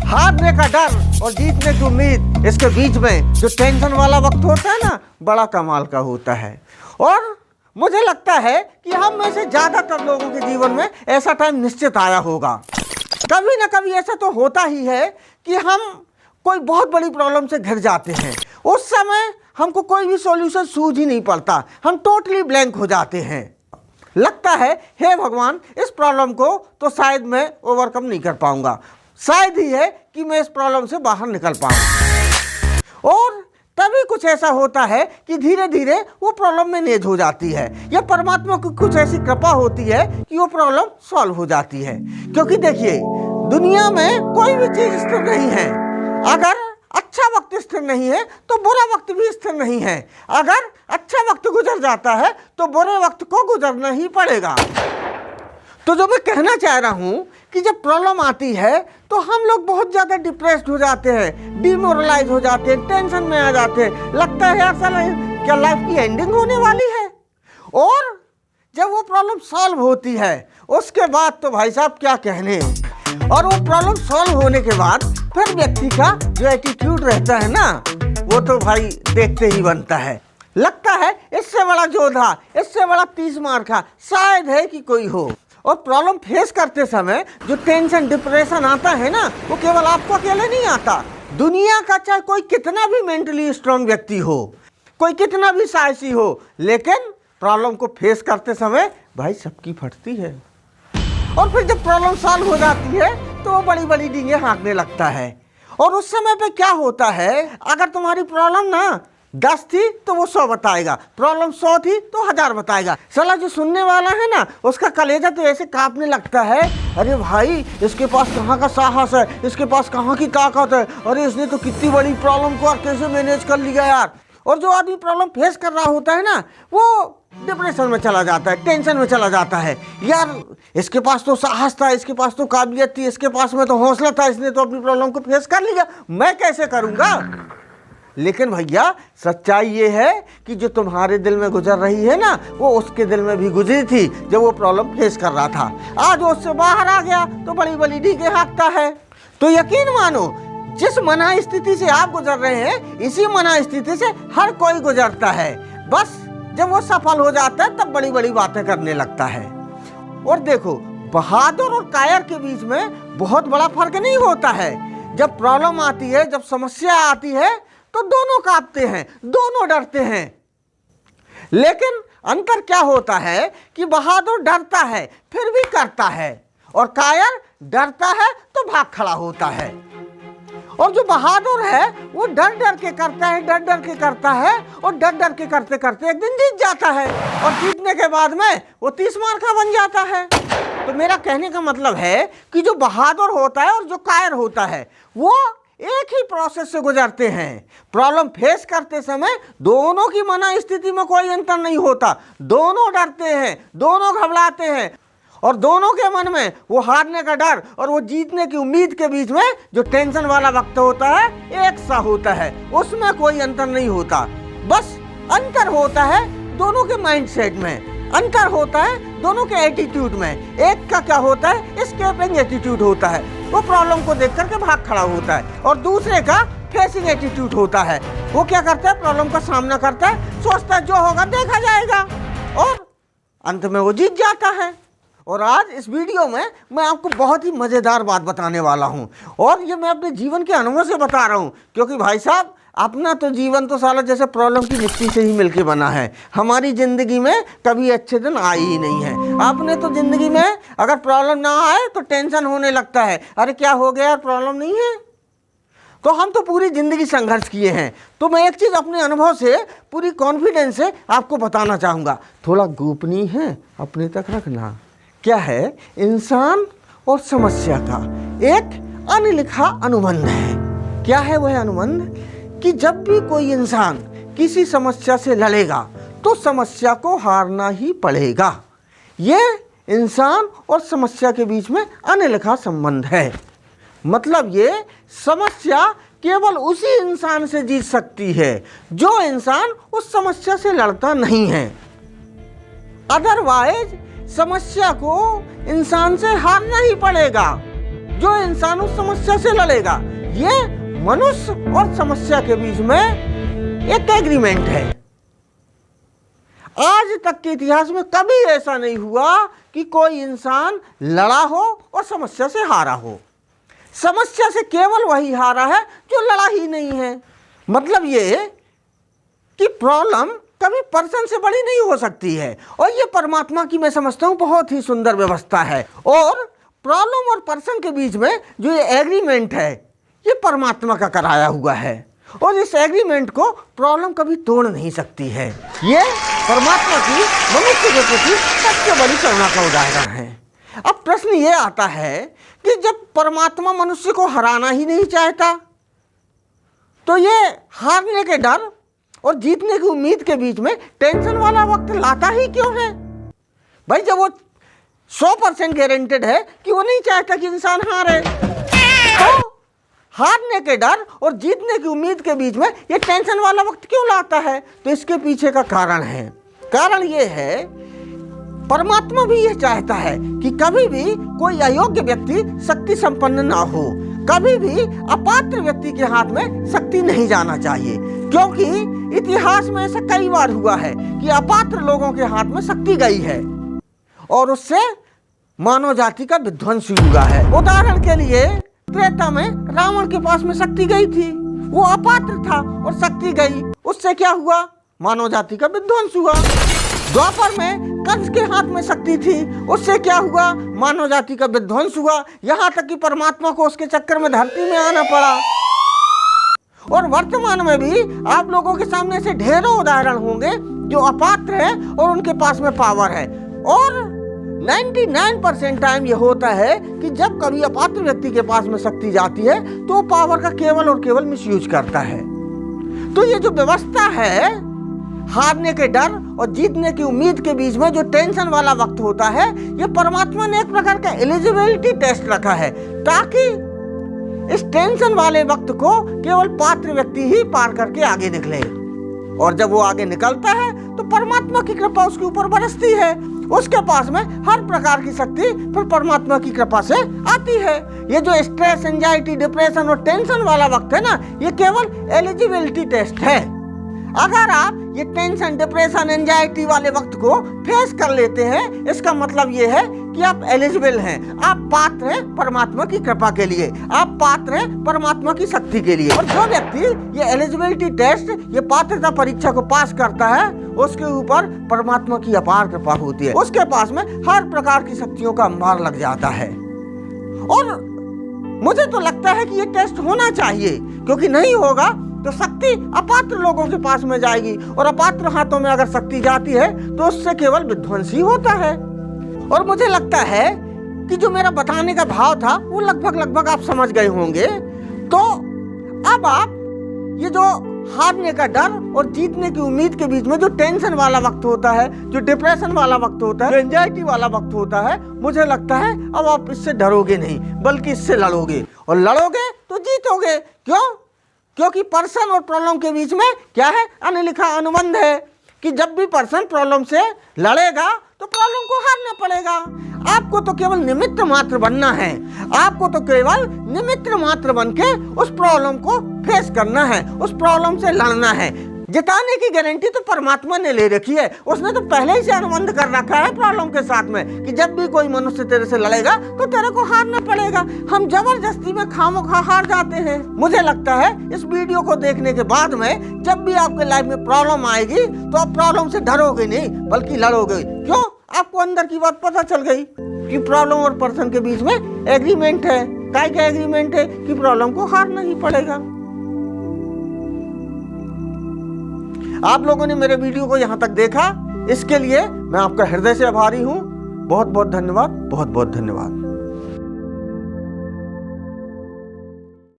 हारने का डर और जीतने की उम्मीद, इसके बीच में जो टेंशन वाला वक्त होता है ना, बड़ा कमाल का होता है। और मुझे लगता है कि हम में से ज़्यादातर लोगों के जीवन में ऐसा टाइम निश्चित आया होगा। कभी ना कभी ऐसा तो होता ही है कि हम कोई बहुत बड़ी प्रॉब्लम से घिर जाते हैं। उस समय हमको कोई भी सॉल्यूशन सूझ ही नहीं पड़ता, हम टोटली ब्लैंक हो जाते हैं। लगता है हे भगवान, इस प्रॉब्लम को तो शायद मैं ओवरकम नहीं कर पाऊंगा, शायद ही है कि मैं इस प्रॉब्लम से बाहर निकल पाऊँ। और तभी कुछ ऐसा होता है कि धीरे धीरे वो प्रॉब्लम मैनेज हो जाती है, या परमात्मा की कुछ ऐसी कृपा होती है कि वो प्रॉब्लम सॉल्व हो जाती है। क्योंकि देखिए, दुनिया में कोई भी चीज़ स्थिर नहीं है। अगर अच्छा वक्त स्थिर नहीं है तो बुरा वक्त भी स्थिर नहीं है। अगर अच्छा वक्त गुजर जाता है तो बुरे वक्त को गुजरना ही पड़ेगा। तो जो मैं कहना चाह रहा हूँ कि जब प्रॉब्लम आती है तो हम लोग बहुत ज़्यादा डिप्रेस्ड हो जाते हैं, डिमोरलाइज हो जाते हैं, टेंशन में आ जाते हैं। लगता है यार साला क्या लाइफ की एंडिंग होने वाली है। और जब वो प्रॉब्लम सॉल्व होती है उसके बाद तो भाई साहब क्या कहने। और वो प्रॉब्लम सॉल्व होने के बाद फिर व्यक्ति का जो एटीट्यूड रहता है ना, वो तो भाई देखते ही बनता है। लगता है इससे बड़ा जोधा, इससे बड़ा 30 मार खा शायद है कि कोई हो। और प्रॉब्लम फेस करते समय जो टेंशन डिप्रेशन आता है ना, वो केवल आपको अकेले नहीं आता। दुनिया का चाहे कोई कितना भी मेंटली स्ट्रांग व्यक्ति हो, कोई कितना भी साहसी हो, लेकिन प्रॉब्लम को फेस करते समय भाई सबकी फटती है। और फिर जब प्रॉब्लम सॉल्व हो जाती है तो वो बड़ी बड़ी डींगे हाँकने लगता है। और उस समय पे क्या होता है, अगर तुम्हारी प्रॉब्लम ना 10 थी तो वो 100 बताएगा, प्रॉब्लम 100 थी तो 1000 बताएगा। साला जो सुनने वाला है ना, उसका कलेजा तो ऐसे कांपने लगता है, अरे भाई इसके पास कहाँ का साहस है, इसके पास कहाँ की ताकत है, अरे इसने तो कितनी बड़ी प्रॉब्लम को कैसे मैनेज कर लिया यार। और जो आदमी प्रॉब्लम फेस कर रहा होता है ना, वो डिप्रेशन में चला जाता है, टेंशन में चला जाता है। यार इसके पास तो साहस था, इसके पास तो काबिलियत थी, इसके पास में तो हौसला था, इसने तो अपनी प्रॉब्लम को फेस कर लिया, मैं कैसे करूँगा। लेकिन भैया सच्चाई ये है कि जो तुम्हारे दिल में गुजर रही है ना, वो उसके दिल में भी गुजरी थी जब वो प्रॉब्लम फेस कर रहा था। आज वो उससे बाहर आ गया तो बड़ी बड़ी डींगे हाँकता है। तो यकीन मानो, जिस मना स्थिति से आप गुजर रहे हैं, इसी मना स्थिति से हर कोई गुजरता है। बस जब वो सफल हो जाता है तब बड़ी बड़ी बातें करने लगता है। और देखो, बहादुर और कायर के बीच में बहुत बड़ा फर्क नहीं होता है। जब प्रॉब्लम आती है, जब समस्या आती है, तो दोनों कांपते हैं, दोनों डरते हैं। लेकिन अंतर क्या होता है कि बहादुर डरता है फिर भी करता है, और कायर डरता है तो भाग खड़ा होता है। और जो बहादुर है वो डर डर के करता है, डर डर के करता है, और डर डर के करते करते एक दिन जीत जाता है। और जीतने के बाद में वो 30 मार का बन जाता है। तो मेरा कहने का मतलब है कि जो बहादुर होता है और जो कायर होता है, वो एक ही प्रोसेस से गुजरते हैं। प्रॉब्लम फेस करते समय दोनों की मना स्थिति में कोई अंतर नहीं होता, दोनों डरते हैं, दोनों घबराते हैं, और दोनों के मन में वो हारने का डर और वो जीतने की उम्मीद के बीच में जो टेंशन वाला वक्त होता है, एक सा होता है। उसमें कोई अंतर नहीं होता। बस अंतर होता है दोनों के माइंडसेट में, अंतर होता है दोनों के एटीट्यूड में। एक का क्या होता है, एस्केपिंग एटीट्यूड होता है, वो प्रॉब्लम को देख करके भाग खड़ा होता है, और दूसरे का फेसिंग एटीट्यूड होता है, वो क्या करता है, प्रॉब्लम का सामना करता है, सोचता है जो होगा देखा जाएगा, और अंत में वो जीत जाता है। और आज इस वीडियो में मैं आपको बहुत ही मज़ेदार बात बताने वाला हूं, और ये मैं अपने जीवन के अनुभव से बता रहा हूं। क्योंकि भाई साहब, अपना तो जीवन तो साला जैसे प्रॉब्लम की मिट्टी से ही मिलके बना है। हमारी ज़िंदगी में कभी अच्छे दिन आए ही नहीं है। आपने तो ज़िंदगी में अगर प्रॉब्लम ना आए तो टेंशन होने लगता है, अरे क्या हो गया यार, प्रॉब्लम नहीं है। तो हम तो पूरी ज़िंदगी संघर्ष किए हैं। तो मैं एक चीज़ अपने अनुभव से पूरी कॉन्फिडेंस से आपको बताना चाहूँगा, थोड़ा गोपनीय है, अपने तक रखना। क्या है, इंसान और समस्या का एक अनलिखा अनुबंध है। क्या है वह अनुबंध, कि जब भी कोई इंसान किसी समस्या से लड़ेगा तो समस्या को हारना ही पड़ेगा। ये इंसान और समस्या के बीच में अनलिखा संबंध है। मतलब ये समस्या केवल उसी इंसान से जीत सकती है जो इंसान उस समस्या से लड़ता नहीं है। अदरवाइज समस्या को इंसान से हारना ही पड़ेगा। जो इंसान उस समस्या से लड़ेगा। ये मनुष्य और समस्या के बीच में एक एग्रीमेंट है। आज तक के इतिहास में कभी ऐसा नहीं हुआ कि कोई इंसान लड़ा हो और समस्या से हारा हो। समस्या से केवल वही हारा है जो लड़ा ही नहीं है। मतलब ये कि प्रॉब्लम कभी पर्सन से बड़ी नहीं हो सकती है। और ये परमात्मा की मैं समझता हूँ बहुत ही सुंदर व्यवस्था है। और प्रॉब्लम और पर्सन के बीच में जो ये एग्रीमेंट है, ये परमात्मा का कराया हुआ है। और इस एग्रीमेंट को प्रॉब्लम कभी तोड़ नहीं सकती है। ये परमात्मा की मनुष्य के प्रति सबसे बड़ी करुणा का उदाहरण है। अब प्रश्न ये आता है कि जब परमात्मा मनुष्य को हराना ही नहीं चाहता, तो ये हारने के डर और जीतने की उम्मीद के बीच में टेंशन वाला वक्त लाता ही क्यों है? भाई जब वो 100% गारंटेड है कि वो नहीं चाहता कि इंसान हारे, तो हारने के डर और जीतने की उम्मीद के बीच में ये टेंशन वाला वक्त क्यों लाता है? तो इसके पीछे का कारण है। कारण ये है, परमात्मा भी ये चाहता है कि कभी भी कोई अयोग्य व्यक्ति शक्ति संपन्न ना हो। कभी भी अपात्र व्यक्ति के हाथ में शक्ति नहीं जाना चाहिए, क्योंकि इतिहास में ऐसा कई बार हुआ है कि अपात्र लोगों के हाथ में शक्ति गई है और उससे मानव जाति का विध्वंस हुआ है। उदाहरण के लिए त्रेता में रावण के पास में शक्ति गई थी, वो अपात्र था और शक्ति गई, उससे क्या हुआ? मानव जाति का विध्वंस हुआ। द्वापर में कंस के हाथ में शक्ति थी, उससे क्या हुआ? मानव जाति का विध्वंस हुआ। यहाँ तक कि परमात्मा को उसके चक्कर में धरती में आना पड़ा। और वर्तमान में भी आप लोगों के सामने से ढेरों उदाहरण होंगे जो अपात्र है और उनके पास में पावर है। और 99% टाइम ये होता है कि जब कभी अपात्र व्यक्ति के पास में शक्ति जाती है तो पावर का केवल और केवल मिसयूज करता है। तो ये जो व्यवस्था है, हारने के डर और जीतने की उम्मीद के बीच में जो टेंशन वाला वक्त होता है, ये परमात्मा ने एक प्रकार का एलिजिबिलिटी टेस्ट रखा है, ताकि इस टेंशन वाले वक्त को केवल पात्र व्यक्ति ही पार करके आगे निकले। और जब वो आगे निकलता है तो परमात्मा की कृपा उसके ऊपर बरसती है। उसके पास में हर प्रकार की शक्ति फिर परमात्मा की कृपा से आती है। ये जो स्ट्रेस, एंजाइटी, डिप्रेशन और टेंशन वाला वक्त है ना, ये केवल एलिजिबिलिटी टेस्ट है। अगर आप ये टेंशन, डिप्रेशन, एंजाइटी वाले वक्त को फेस कर लेते हैं, इसका मतलब ये है कि आप एलिजिबल हैं, आप पात्र हैं परमात्मा की कृपा के लिए, आप पात्र हैं परमात्मा की शक्ति के लिए। और जो व्यक्ति ये एलिजिबिलिटी टेस्ट, ये पात्रता परीक्षा को पास करता है, उसके ऊपर परमात्मा की अपार कृपा होती है। उसके पास में हर प्रकार की शक्तियों का अंबार लग जाता है। और मुझे तो लगता है कि ये टेस्ट होना चाहिए, क्योंकि नहीं होगा तो शक्ति अपात्र लोगों के पास में जाएगी, और अपात्र हाथों में अगर शक्ति जाती है तो उससे केवल विध्वंस ही होता है। और मुझे लगता है कि जो मेरा बताने का भाव था वो लगभग आप समझ गए होंगे। तो अब आप ये जो हारने का डर और जीतने की उम्मीद के बीच में जो टेंशन वाला वक्त होता है, जो डिप्रेशन वाला वक्त होता है, जो एंजाइटी वाला वक्त होता है, मुझे लगता है अब आप इससे डरोगे नहीं, बल्कि इससे लड़ोगे, और लड़ोगे तो जीतोगे। क्यों? क्योंकि पर्सन और प्रॉब्लम के बीच में क्या है? अनलिखा अनुबंध है कि जब भी पर्सन प्रॉब्लम से लड़ेगा तो प्रॉब्लम को हारना पड़ेगा। आपको तो केवल निमित्त मात्र बनना है, आपको तो केवल निमित्त मात्र बन के उस प्रॉब्लम को फेस करना है, उस प्रॉब्लम से लड़ना है। जिताने की गारंटी तो परमात्मा ने ले रखी है, उसने तो पहले ही से अनुबंध कर रखा है प्रॉब्लम के साथ में कि जब भी कोई मनुष्य तेरे से लड़ेगा तो तेरे को हारना पड़ेगा। हम जबरदस्ती में खामोखा हार जाते हैं। मुझे लगता है इस वीडियो को देखने के बाद में जब भी आपके लाइफ में प्रॉब्लम आएगी तो आप प्रॉब्लम से डरोगे नहीं, बल्कि लड़ोगे। क्यों? आपको अंदर की बात पता चल गई कि प्रॉब्लम और पर्सन के बीच में एग्रीमेंट है। क्या क्या एग्रीमेंट है? कि प्रॉब्लम को हारना ही पड़ेगा। आप लोगों ने मेरे वीडियो को यहाँ तक देखा, इसके लिए मैं आपका हृदय से आभारी हूँ। बहुत बहुत धन्यवाद, बहुत बहुत धन्यवाद।